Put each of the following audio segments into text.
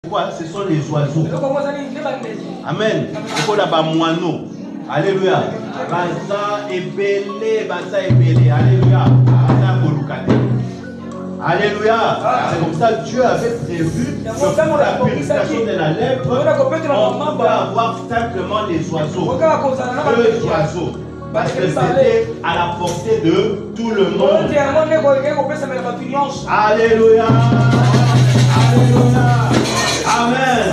Quoi? Ce sont les oiseaux. Amen. Alléluia. Alléluia. Alléluia. C'est comme ça que Dieu avait prévu que pour la purification de la lèpre, on pouvait avoir simplement les oiseaux. 2 oiseaux. Parce que c'était à la portée de tout le monde. Alléluia. Alléluia. Amen.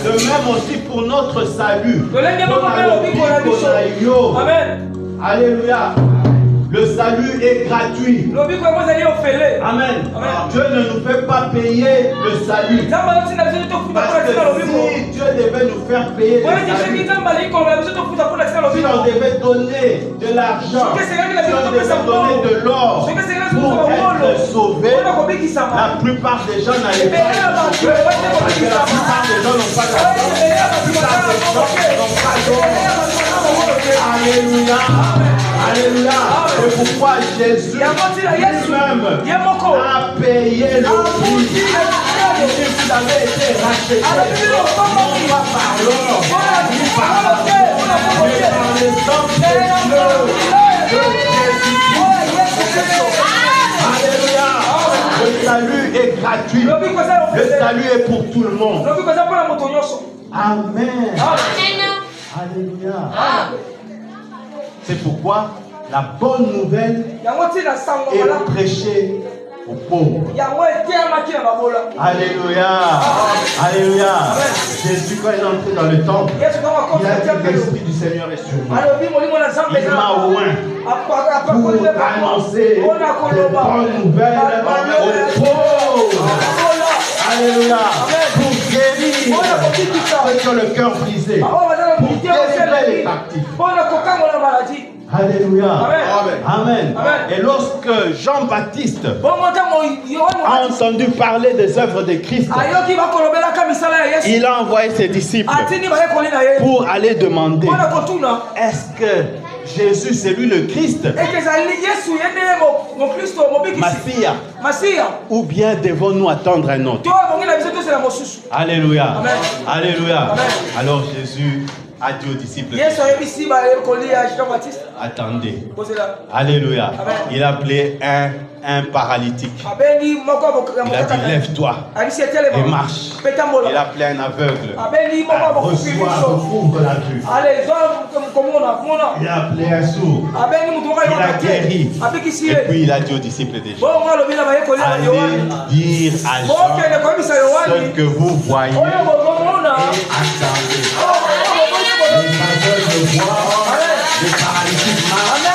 De même aussi pour notre salut. Amen. Alléluia. Le salut est gratuit. Amen. Dieu ne nous fait pas payer le salut. Parce que si Dieu devait nous faire payer le salut, si on devait donner de l'argent, si on devait donner de l'or pour être sauvé, la plupart des gens n'allaient pas être sauvés. Parce que la plupart des gens n'ont pas d'argent. La plupart des gens n'ont pas d'or. Alléluia. Alléluia. C'est pourquoi Jésus lui-même a payé le prix. Si vous avez été racheté, non pas par l'or, ni par l'argent, mais par les hommes de Jésus-Christ. Alléluia. Le salut est gratuit. Le salut est pour tout le monde. Amen. Alléluia. C'est pourquoi la bonne nouvelle est prêchée aux pauvres. Alléluia. Alléluia. Jésus, quand il est entré dans le temple, il a dit l'Esprit du Seigneur est sur moi. Il m'a oint pour annoncer de bonnes nouvelles aux pauvres. Alléluia. Pour guérir ceux qui ont le cœur brisé. Pour délivrer les captifs. Alléluia. Amen. Amen. Amen. Et lorsque Jean-Baptiste a entendu parler des œuvres de Christ, il a envoyé ses disciples pour aller demander, est-ce que Jésus c'est lui le Christ, Massia, ou bien devons-nous attendre un autre? Alléluia. Amen. Alléluia. Amen. Alors Jésus a dit aux disciples, attendez. Alléluia. Amen. Il a appelé un paralytique. Il a dit, lève-toi et marche. Il a appelé un aveugle. Retrouve la vue. Il a appelé un sourd. Il a guéri. Et puis il a dit aux disciples déjà, allez dire à Jean ce que vous voyez et attendez. Les aveugles voient, les paralytiques marchent,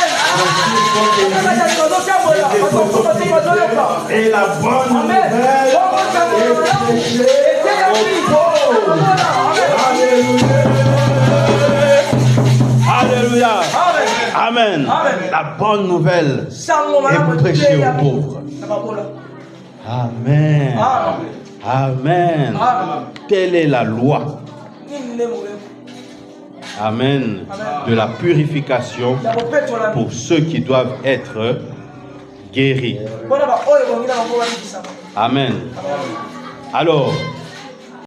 et la bonne nouvelle est prêchée aux pauvres. Alléluia. Amen. La bonne nouvelle est prêchée aux pauvres. Amen. Amen. Telle est la loi. Amen. De la purification pour ceux qui doivent être guéris. Amen. Alors,